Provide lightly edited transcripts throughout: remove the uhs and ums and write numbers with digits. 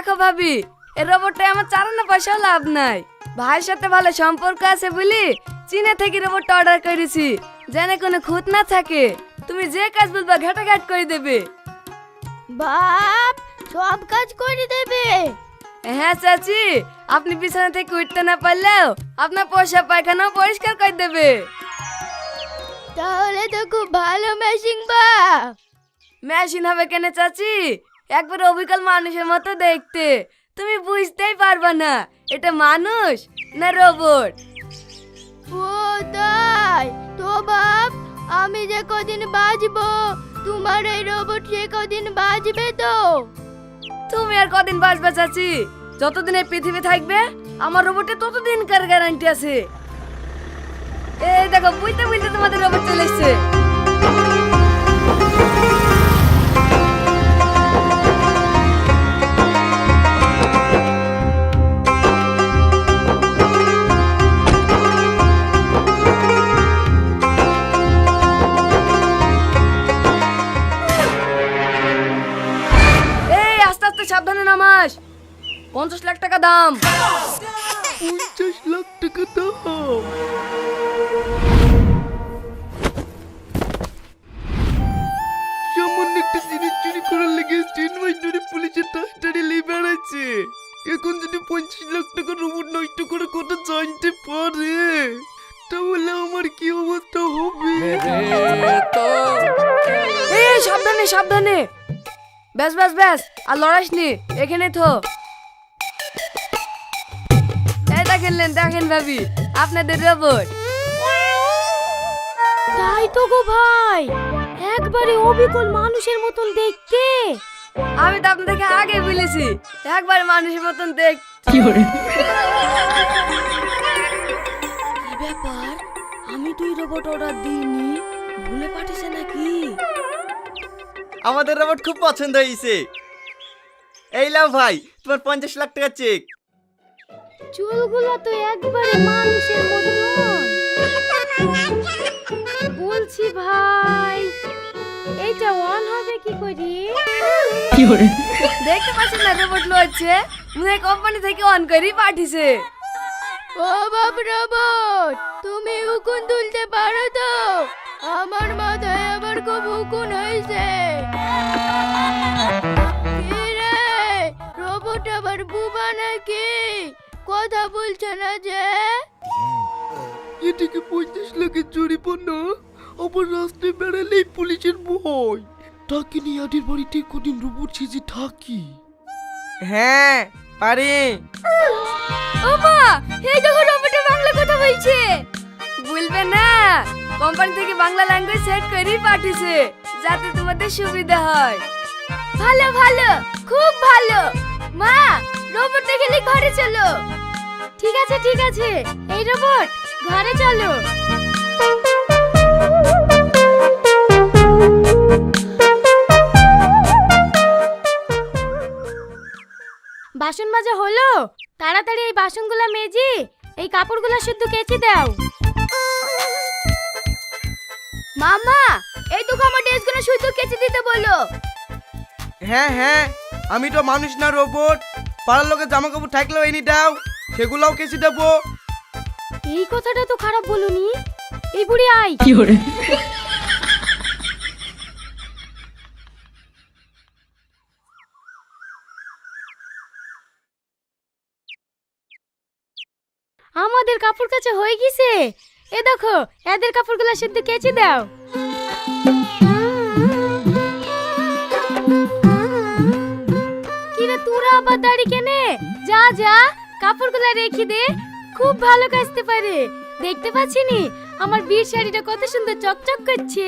দেখো ভাবি, এই রোবটটা আমার চালানো পয়সাও লাভ নাই। ভাইয়ের সাথে ভালো সম্পর্ক আছে বলি চীনা থেকে রোবটটা অর্ডার করেছি, যেন কোনো খুঁত না থাকে। তুমি যে কাজ বলবা ঘাটাঘাট করে দেবে। বাপ সব কাজ করে দেবে? হ্যাঁ চাচি, আপনি বিছানা থেকে উঠতে না পারলেও আপনার পয়সা পায়খানাও পরিষ্কার করে দেবে। তাহলে তো খুব ভালো মেশিন বাপ। মেশিন হবে কেন চাচি, একবার অবিকল মানুষের মতো দেখতে। তুমি বুঝতেই পারবা না এটা মানুষ না রোবট। ও তাই তো বাপ, আমি যে কদিন বাজবো তোমার এই রোবট সে কদিন বাজবে তো? তুমি আর কদিন বাঁচবে চাচি? যতদিন এই পৃথিবী থাকবে আমার রোবটে ততদিনকার গ্যারান্টি আছে। এই দেখো বুঝতে বুঝতে তোমাদের রোবট চলে এসছে। এই আস্তে আস্তে সাবধানে নামাস। 50 লাখ টাকা দাম। 50 লাখ টাকা দাম? সামান্য একটা জিনিস চুরি করার লেগে স্টেন মাইন ধরে পুলিশের টাস্টারে নিয়ে বেড়াচ্ছে। এখন যদি 50 লাখ টাকা রোবট নষ্ট করে কথা জানতে পারে তাহলে আমার কি অবস্থা হবে? এই সাবধানে সাবধানে। ব্যাস ব্যাস ব্যাস, আর লড়াইস নি, এখানে থো। এই দেখেন ভাবি আপনাদের রোবট। তাই তো গো ভাই, একবারে অবিকল মানুষের মতন দেখতে। আমি তো আপনাদেরকে আগে বলেছি একবার মানুষের মতন দেখ। কি ব্যাপার, আমি তুই রোবট অর্ডার দিইনি, ভুলে পাঠিয়েছে নাকি? আমাদের রোবট খুব পছন্দ হয়েছে। এই লাও ভাই তোমার 50 লাখ টাকা চেক। চুলগুলো তো একবারে মানুষের মতন। বলছি ভাই, এইটা অন হবে কি করে? দেখতে পাচ্ছেন না রোবট লড়ছে, মনে কোম্পানি থেকে অন করে পাঠিয়েছে। ও বাপ রোবট, তুমি উকুন তুলতে পারো তো? আমার মাথায় আবার খুব উকুন হয়েছে। কি রে, রোবট আবার বুবা নাকি? কথা বলছে না যে? এটাকে 50 লাখের জরিমানা, আবার রাস্তায় বেড়ালেই পুলিশের ভয়। টাকিনি আডির বাড়িতে কদিন রোবট সেজে থাকি। হ্যাঁ পারি। ও মা, এই দেখো রোবট বাংলা কথা বলছে। বলবে না, কোম্পানি থেকে বাংলা ল্যাঙ্গুয়েজ সেট করে পাঠিয়েছে যাতে তোমাদের সুবিধা হয়। ভালো ভালো, খুব ভালো। মা, রোবট দেখলে ঘরে চলো। ঠিক আছে ঠিক আছে, এই রোবট ঘরে চলো। বাসন মাজা হলো? তাড়াতাড়ি এই বাসনগুলো মেজি এই কাপড়গুলো শুদ্ধ কেচে দাও। মামা, এই তো আমার ড্রেসগুলো শুদ্ধ কেচে দিতে বলো। হ্যাঁ হ্যাঁ, আমি তো মানুষ না রোবট। পাড়ার লোকের জামা কাপড় থাকলেও এনে দাও, সেগুলোও কেচে দেবো। এই কথাটা তো খারাপ বলুনি। এই বুড়ি আই। আমাদের কাপড় কাচা হয়ে গেছে। এ দেখো, এদের কাপড়গুলো শুদ্ধ কেচে দাও। কিরে তোরা আবার দাড়ি কেনে? যা যা, কাপড়গুলো রেখে দে, খুব ভালো কাচতে পারে। দেখতে পাচ্ছিনি আমার বিয়ের শাড়িটা কত সুন্দর চকচক করছে।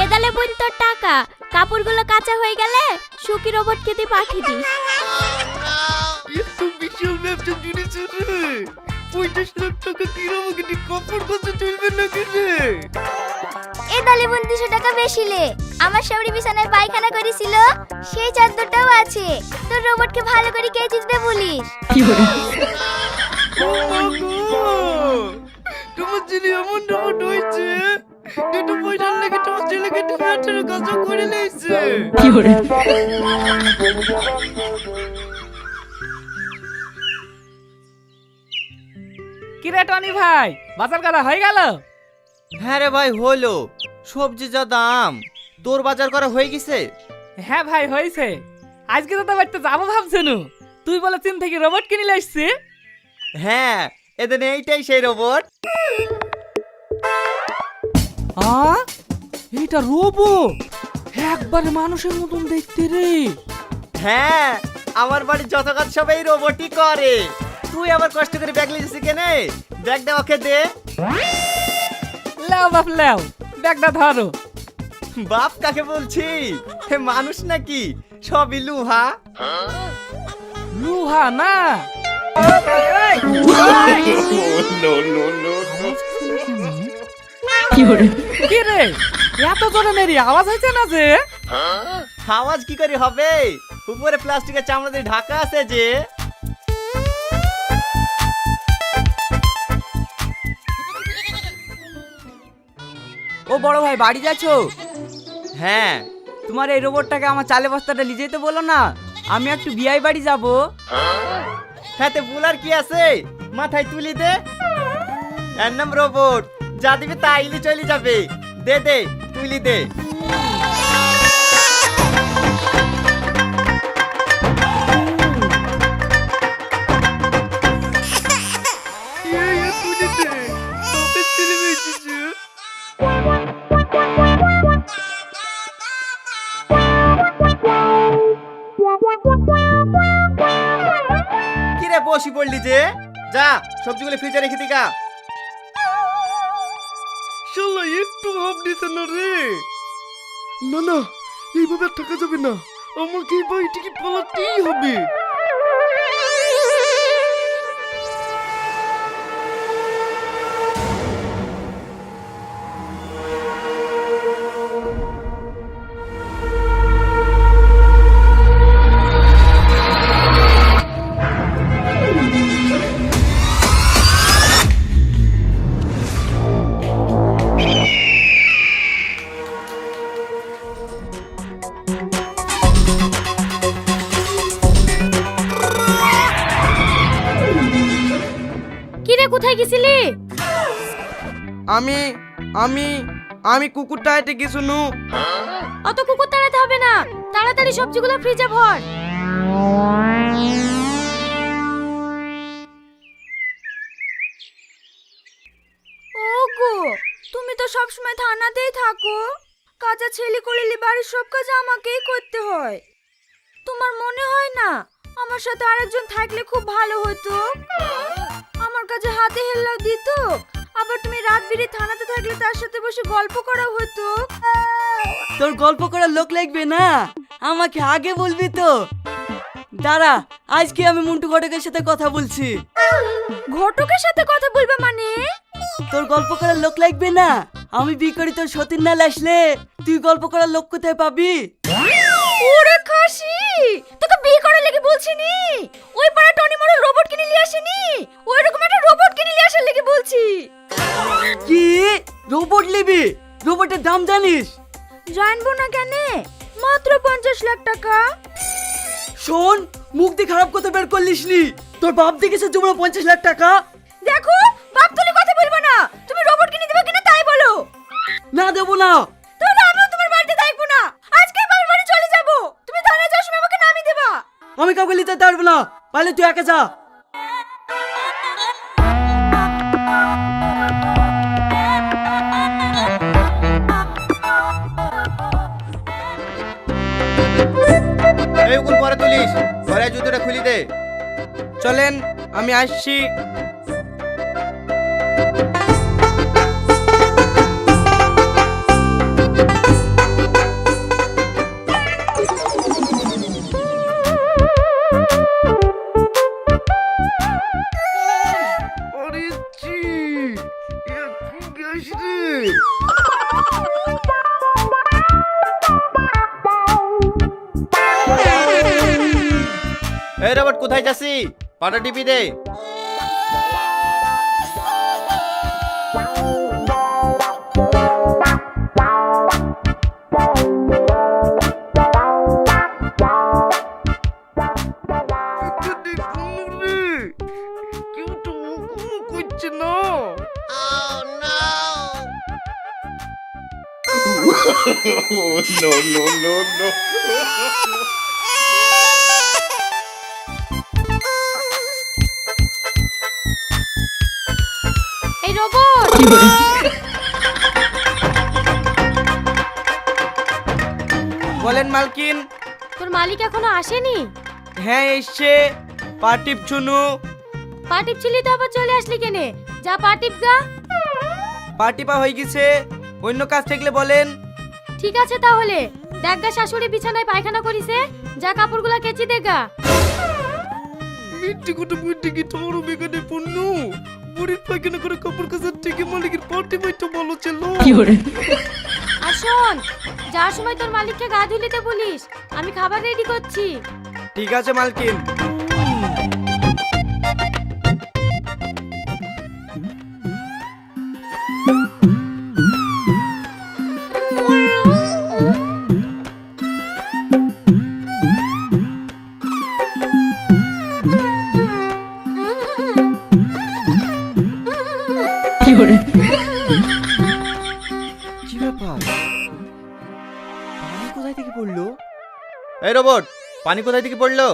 এদালে বোন তোর টাকা, কাপড়গুলো কাঁচা হয়ে গেলে সুকি রোবটকে দিয়ে পাঠিয়ে দিস। এত বিশাল ব্যবসা জুড়েছে রে। 50 লাখ টাকা দিয়ে আমাকে দিয়ে কাপড় কাচা চলবে নাকি রে? এদালে বোন 200 টাকা বেশি লে। আমার শাওরি বিছানায় পায়খানা করেছিল, সেই চাদরটাও আছে। তোর রোবটকে ভালো করে কেচে দিতে বলিস। ও মা গো, তোমার জন্য এমন রোবট হয়েছে দুটো পয়সার লেগে তোমার ছেলেকে তুমি 18 কাজ করে নিয়েছে। কি রে টনি ভাই, বাজার করা হয়ে গেল? হ্যাঁ রে ভাই হলো, সবজি যা দাম, তোর বাজার করা হয়ে গেছে? হ্যাঁ ভাই হয়েছে। আজকে তো বাড়িতে যাবো ভাবছেনু, তুই বলে চীন থেকে রোবট কিনে আসছি। হ্যাঁ, এদের এইটাই সেই রোবট। এইটা রোবট, একবারে মানুষের মতন দেখতে রে। হ্যাঁ, আমার বাড়ির যত কাজ সবাই রোবটই করে। তুই আবার কষ্ট করে ব্যাগ লিখেছিস কেনে? ব্যাগটা ওকে দে। লেও বাপ লেও, ব্যাগটা ধরো। বাপ কাকে বলছি? হে মানুষ নাকি? সবই লুহা। লুহা না। কি রে, এত জোরে মেরি আওয়াজ হয়েছে না যে? আওয়াজ কি করে হবে? উপরে প্লাস্টিকের চামড়া দিয়ে ঢাকা আছে যে। ও বড় ভাই বাড়ি যাচ্ছো? হ্যাঁ। তোমার এই রোবটটাকে আমার চালে বস্তাটা নিয়ে যেতে বলো না, আমি একটু বিয়াই বাড়ি যাব। হ্যাঁ তে বলার কি আছে, মাথায় তুলি দে। এর নাম রোবট, যা দিবি তাইলে চলে যাবে। দে দে তুলি দে। তুই দে, তোকে ছেলে বেঁচেছে। কি রে বসি পড়লি যে? যা সবজিগুলো ফ্রিজে রেখে দিগা। শালা একটু ভাব দিতে না রে। না না, এইভাবে আর থাকা যাবে না, আমাকে এই বাড়ি থেকে পালাতেই হবে। কি রে, কোথায় গেছিলি? আমি আমি আমি কুকুরটা হেঁটে গেছি নু। অত কুকুর তাড়াতে হবে না, তাড়াতাড়ি সবজিগুলো ফ্রিজে ভর। ওগো, তুমি তো সব সময় থানাতেই থাকো, কাজা ছেলে করলে বাড়ির সব কাজ আমাকেই করতে হয়। তোমার মনে হয় না আমার সাথে আরেকজন থাকলে খুব ভালো হতো? আমার কাছে হাতে হেল্লাও দিত, আবার তুমি রাত বিরে থানাতে থাকলে তার সাথে বসে গল্প করা হতো। তোর গল্প করার লোক লাগবে না, আমাকে আগে বলবি তো। দাঁড়া, আজকে আমি মন্টু ঘটকের সাথে কথা বলছি। ঘটকের সাথে কথা বলবে মানে? তোর গল্প করার লোক লাগবে না, আমি বিয়ে করি তোর সতীর নাল আসলে তুই গল্প করার লোক কোথায় পাবি? ওরে খাসি, তোকে বিয়ে করার লেগে বলছিনি, ওই পাড়া টনি মোড় রোবট কিনে নিয়ে আসেনি, ওই রকম একটা রোবট কিনে নিয়ে আসার লেগে বলছি। কি রোবট নিবি? রোবটের দাম জানিস? জানবো না কেন, মাত্র 50 লাখ টাকা। শোন, মুখ দিয়ে খারাপ কথা বের করলিস নি, তোর বাপ দেখেছে তোমরা 50 লাখ টাকা। দেখো, বাপ তুলে কথা বলবো না, তুমি রোবট কিনে দিবে কিনা তাই বলো। না দেবো না। তাহলে আমিও তোমার বাড়িতে থাকবো না, আজকে বাবার বাড়ি চলে যাব। তুমি থানায় যাওয়ার সময় আমাকে নামিয়ে দেবা। আমি কাউকে নিতে পারবো না, পারলে তুই একা যা। এই ওগুলো পরে তুলিস, ঘরে জুতোটা খুলি দে। চলেন, আমি আসছি। আরে ছি, এত গ্যাস রে। এই রোবট কোথায় যাচ্ছি? পাটা টিপি দে। এই রোবট, বলেন মালকিন। তোর মালিক এখনো আসেনি? হ্যাঁ এসছে, পা টিপছুনু। পা টিপছিলি তো আবার চলে আসলি কেনে? যা পা টিপ গা। পা টিপা হয়ে গেছে, অন্য কাজ থাকলে বলেন। ঠিক আছে তাহলে, দেখ গা শাশুড়ি বিছানায় পায়খানা করিছে, যা কাপড়গুলা কেচি দে গা। মিট্টি কোটা বুদ্ধি কি তোমারও বেগানে পণ্য। বুড়ির পায়খানা করে কাপড় কাচার থেকে মালিকের পা টিপাইটা ভালো ছিল। আর শোন, যাওয়ার সময় তোর মালিককে গা ধুলিতে বলিস আমি খাবার রেডি করছি। ঠিক আছে মালকিন। কি ব্যাপার, পানি কোথায় থেকে পড়লো? এই রোবট, পানি কোথায় থেকে পড়লো?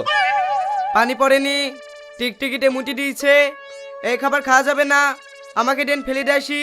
পানি পড়েনি, টিকটিকিতে মুটি দিয়েছে। এই খাবার খাওয়া যাবে না, আমাকে ডেন ফেলে দিয়ে আসি।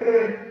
Hey.